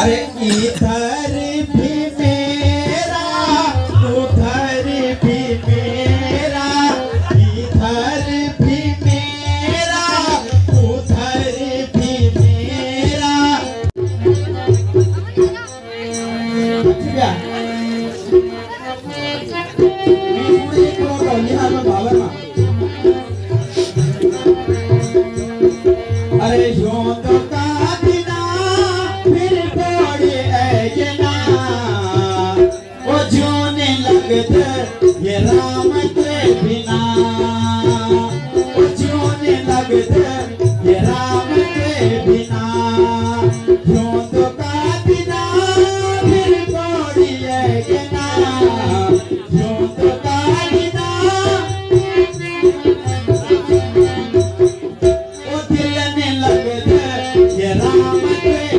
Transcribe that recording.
अरे इधर भी मेरा उधर भी मेरा, इधर भी मेरा उधर भी मेरा। ठीक है, मी पुढे एक लिहा मग भावर मा। अरे यूं तो का बिना फिर कोई है ना, वो जोने लगते ये राम के बिना, वो जोने लगते ये राम के बिना। यूं तो